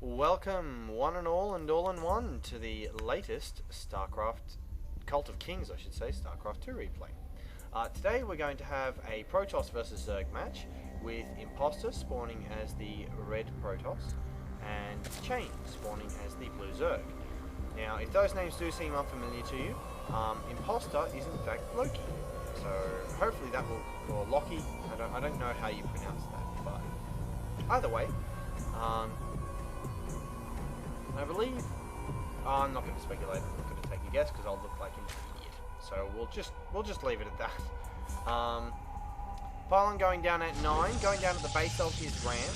Welcome, one and all in one, to the latest Starcraft, Cult of Kings, I should say, Starcraft 2 replay. Today we're going to have a Protoss versus Zerg match, with Imposter spawning as the red Protoss, and Chain spawning as the blue Zerg. Now, if those names do seem unfamiliar to you, Imposter is in fact Loki. So, hopefully that will, or Loki, I don't know how you pronounce that, but either way, I believe, I'm not going to speculate, I'm not going to take a guess because I'll look like an idiot. So we'll just leave it at that. Pylon going down at 9, going down at the base of his ramp.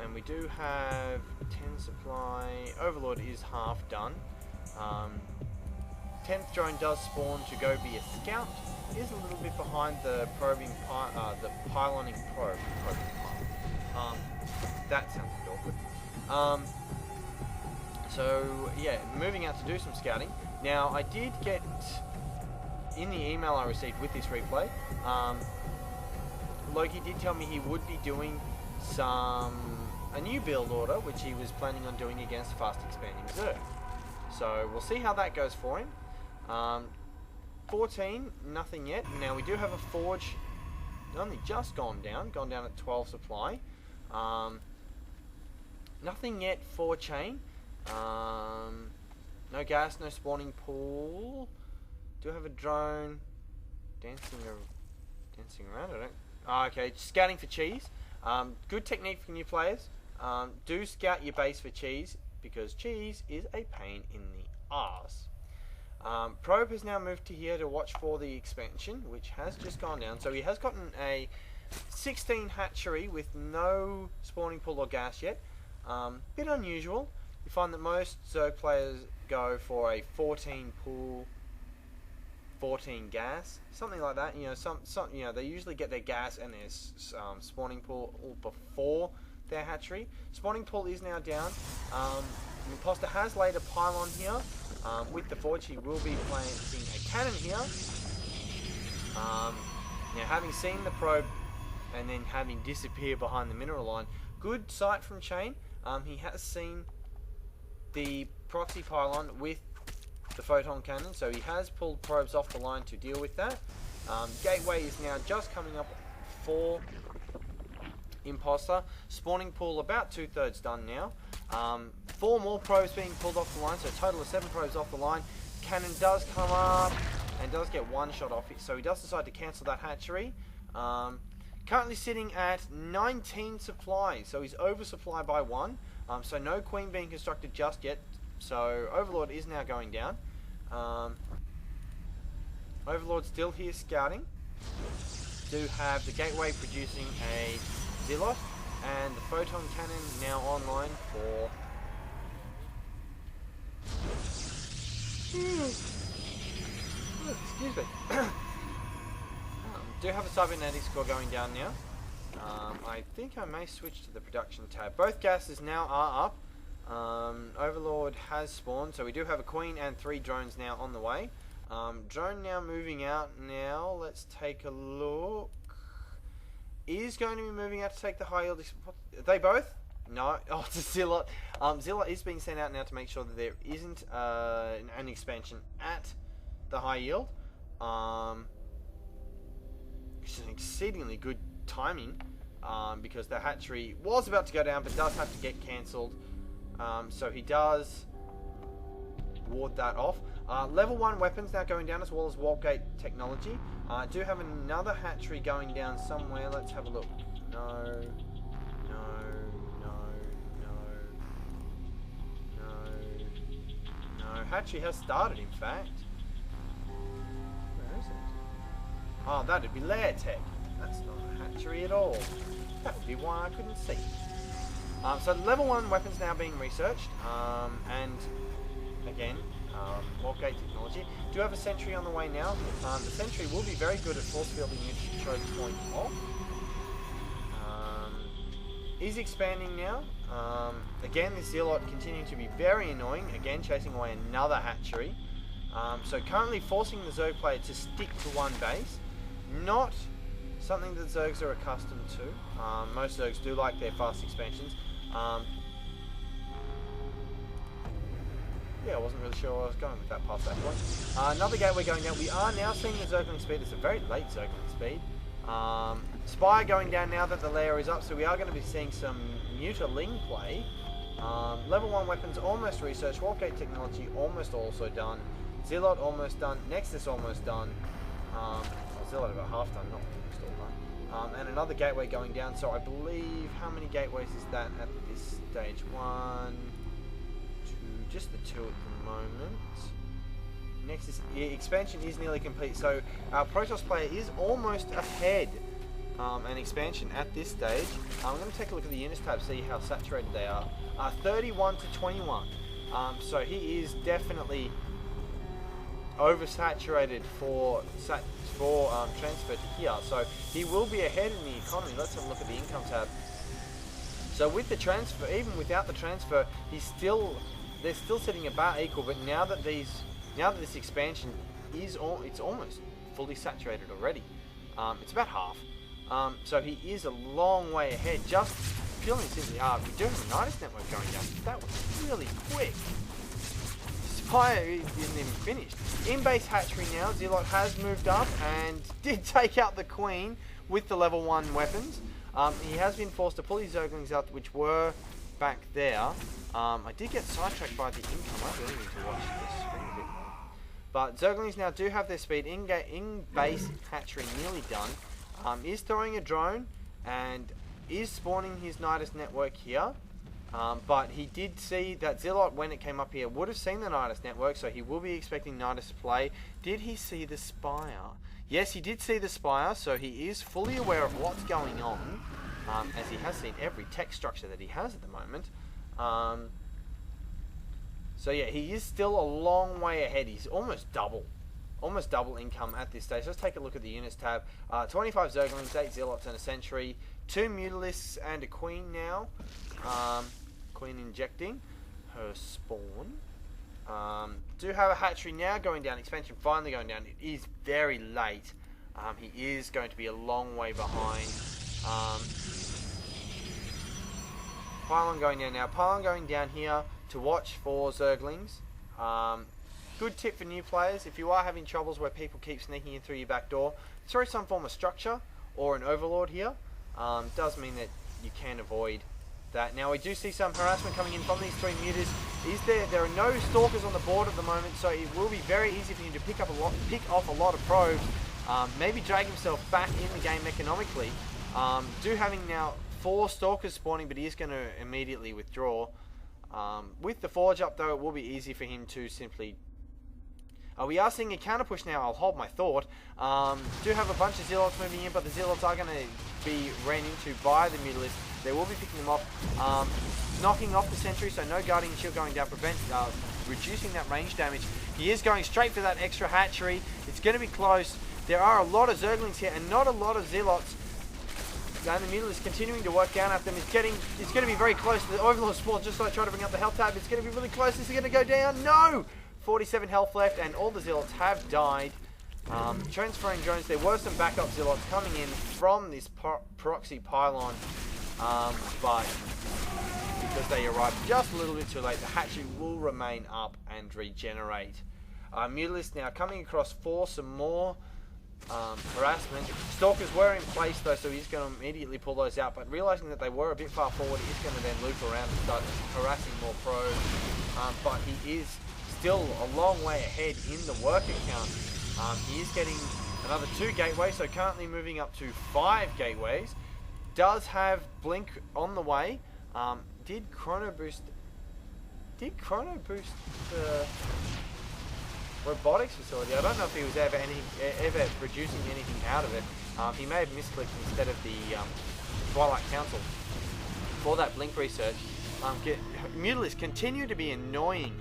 And we do have 10 supply, Overlord is half done. 10th drone does spawn to go be a scout, is a little bit behind the pyloning probe. That sounds a bit awkward. So yeah, moving out to do some scouting. Now I did get, in the email I received with this replay, Loki did tell me he would be doing a new build order, which he was planning on doing against fast expanding Zerg. So we'll see how that goes for him. 14, nothing yet. Now we do have a forge, only just gone down at 12 supply. Nothing yet for Chain. No gas, no spawning pool. Do have a drone dancing around. I don't. Okay, scouting for cheese. Good technique for new players. Do scout your base for cheese, because cheese is a pain in the arse. Probe has now moved to here to watch for the expansion, which has just gone down. So he has gotten a 16 hatchery with no spawning pool or gas yet. Bit unusual. You find that most Zerg players go for a 14 pool, 14 gas, something like that. You know, they usually get their gas and their spawning pool before their hatchery. Spawning pool is now down. Imposter has laid a pylon here. With the forge, he will be planting a cannon here. Now, having seen the probe and then having disappeared behind the mineral line, good sight from Chain. He has seen the proxy pylon with the photon cannon, so he has pulled probes off the line to deal with that. Gateway is now just coming up for Imposter. Spawning pool about 2/3 done now. 4 more probes being pulled off the line, so a total of 7 probes off the line. Cannon does come up and does get one shot off it, so he does decide to cancel that hatchery. Currently sitting at 19 supplies, so he's oversupplied by 1. So no queen being constructed just yet. So Overlord is now going down. Overlord still here scouting. Do have the gateway producing a Zealot, and the photon cannon now online for. Excuse me. Do have a cybernetic score going down now. I think I may switch to the production tab. Both gases now are up. Overlord has spawned, so we do have a queen and 3 drones now on the way. Drone now moving out now. Let's take a look. Is going to be moving out to take the high yield. Are they both? No. Oh, it's a Zilla. Zilla is being sent out now to make sure that there isn't an expansion at the high yield. Which is an exceedingly good timing, because the hatchery was about to go down but does have to get cancelled. So he does ward that off. Level 1 weapons now going down, as well as warp gate technology. I do have another hatchery going down somewhere. Let's have a look. No. Hatchery has started, in fact. Where is it? Oh, that'd be lair tech. That's not a hatchery at all. That would be why I couldn't see. So level 1 weapons now being researched, and again, warp gate technology. Do have a sentry on the way now. The sentry will be very good at force fielding if choke point off. Is expanding now. Again, this Zealot continuing to be very annoying. Again, chasing away another hatchery. So currently forcing the Zerg player to stick to one base. Not something that Zergs are accustomed to. Most Zergs do like their fast expansions. Yeah, I wasn't really sure where I was going with that past that point. Another gateway going down. We are now seeing the Zergling speed. It's a very late Zergling speed. Spire going down now that the layer is up, so we are going to be seeing some Mutaling play. Level 1 weapons almost researched. Warpgate technology almost also done. Zealot almost done. Nexus almost done. Zealot about half done, not almost all done. And another gateway going down. So I believe, how many gateways is that at this stage? 1, 2, just the 2 at the moment. Nexus expansion is nearly complete. So our Protoss player is almost ahead. An expansion at this stage. I'm going to take a look at the units tab, see how saturated they are. 31 to 21. So he is definitely oversaturated for transfer to here. So he will be ahead in the economy. Let's have a look at the income tab. So with the transfer, even without the transfer, they're still sitting about equal. But now that this expansion is it's almost fully saturated already. It's about half. So he is a long way ahead. Just purely and simply, we do have a Nidus network going down. That was really quick. Spire isn't even finished. In base hatchery now, Zealot has moved up and did take out the Queen with the level 1 weapons. He has been forced to pull his Zerglings out, which were back there. I did get sidetracked by the income. I really need to watch this screen a bit more. But Zerglings now do have their speed. In base hatchery nearly done. Is throwing a drone and is spawning his Nidus network here. But he did see that Zealot, when it came up here, would have seen the Nidus network, so he will be expecting Nidus to play. Did he see the Spire? Yes, he did see the Spire, so he is fully aware of what's going on, as he has seen every tech structure that he has at the moment. So yeah, he is still a long way ahead. He's almost double income at this stage. Let's take a look at the units tab. 25 Zerglings, 8 Zealots and a Sentry, 2 Mutalisks and a Queen now. Queen injecting her spawn. Do have a hatchery now going down. Expansion finally going down. It is very late. He is going to be a long way behind. Pylon going down now. Pylon going down here to watch for Zerglings. Good tip for new players: if you are having troubles where people keep sneaking in through your back door, throw some form of structure or an overlord here. Does mean that you can avoid that. Now we do see some harassment coming in from these 3 mutas. There are no stalkers on the board at the moment, so it will be very easy for him to pick off a lot of probes. Maybe drag himself back in the game economically. Having now 4 stalkers spawning, but he is going to immediately withdraw. With the forge up though, it will be easy for him to simply... we are seeing a counter push now. I'll hold my thought. Do have a bunch of Zealots moving in, but the Zealots are going to be ran into by the Mutalisks. They will be picking them off. Knocking off the Sentry, so no Guardian Shield going down, reducing that range damage. He is going straight for that extra hatchery. It's going to be close. There are a lot of Zerglings here and not a lot of Zealots. And the Mutalisks continuing to work down at them. It's going to be very close. The Overlord spawn, just like trying to bring up the health tab. It's going to be really close. This is going to go down. No! 47 health left, and all the Zealots have died. Transferring drones. There were some backup Zealots coming in from this proxy pylon, but because they arrived just a little bit too late, the hatchery will remain up and regenerate. Mutalisks now coming across for some more harassment. Stalkers were in place though, so he's going to immediately pull those out, but realizing that they were a bit far forward, he's going to then loop around and start harassing more probes. But he is still a long way ahead in the worker count. He is getting another 2 gateways, so currently moving up to 5 gateways. Does have Blink on the way. Did Chrono Boost the robotics facility? I don't know if he was ever producing anything out of it. He may have misclicked instead of the Twilight Council for that Blink research. Mutalisks continue to be annoying.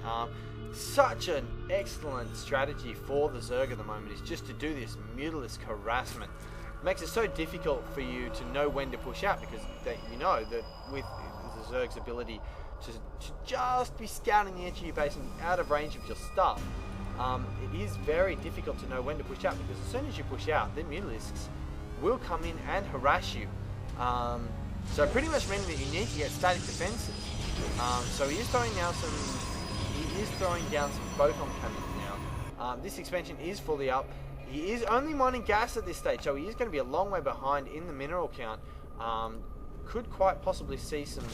Such an excellent strategy for the Zerg at the moment is just to do this Mutalisk harassment. It makes it so difficult for you to know when to push out, because you know that with the Zerg's ability to just be scouting the edge of your base and out of range of your stuff, it is very difficult to know when to push out, because as soon as you push out, the Mutalisks will come in and harass you. So pretty much meaning that you need to get static defenses. So he is throwing down some photon cannons now. This expansion is fully up. He is only mining gas at this stage, so he is going to be a long way behind in the mineral count. Could quite possibly see some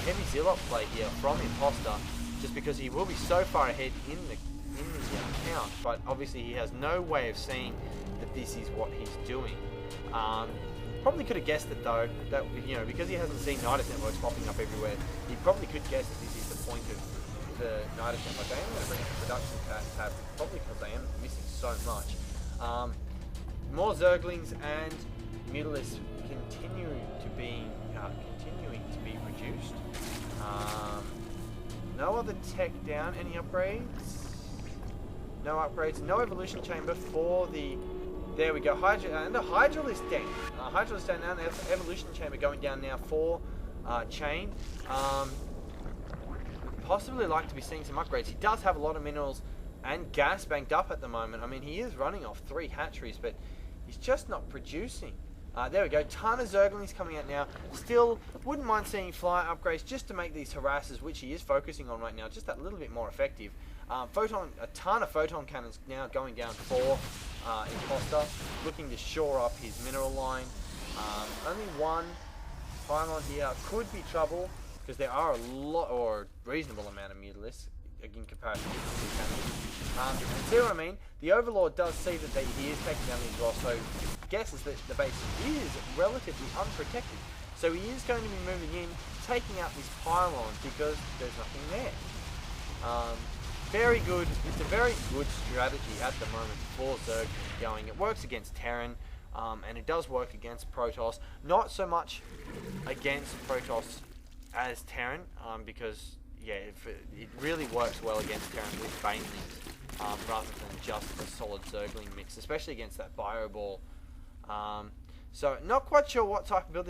heavy Zillock play here from Imposter, just because he will be so far ahead in the count. But obviously he has no way of seeing that this is what he's doing. Probably could have guessed it though, that because he hasn't seen Nidus networks popping up everywhere, he probably could guess that this is the point of the Nidus network. I am going to bring up the production tab, probably because I am missing so much. More Zerglings and Mutalisks continuing to be reduced. No other tech down. Any upgrades? No upgrades. No evolution chamber for the. There we go. And the Hydralisk down. Hydralisk down now. And the evolution chamber going down now for Chain. Possibly like to be seeing some upgrades. He does have a lot of minerals and gas banked up at the moment. I mean, he is running off 3 hatcheries, but he's just not producing. There we go. Ton of Zerglings coming out now. Still, wouldn't mind seeing flyer upgrades just to make these harassers, which he is focusing on right now, just that little bit more effective. A ton of photon cannons now going down for Imposter, looking to shore up his mineral line. Only one pylon here could be trouble, because there are a lot, or a reasonable amount of Mutalisks in comparison to the cannons. See what I mean? The Overlord does see that he is taking down these rocks, so guesses that the base is relatively unprotected. So he is going to be moving in, taking out these pylons because there's nothing there. Very good. It's a very good strategy at the moment for Zerg going. It works against Terran, and it does work against Protoss. Not so much against Protoss as Terran, because yeah, it really works well against Terran with Banelings, rather than just a solid Zergling mix, especially against that Bio Ball. So not quite sure what type of build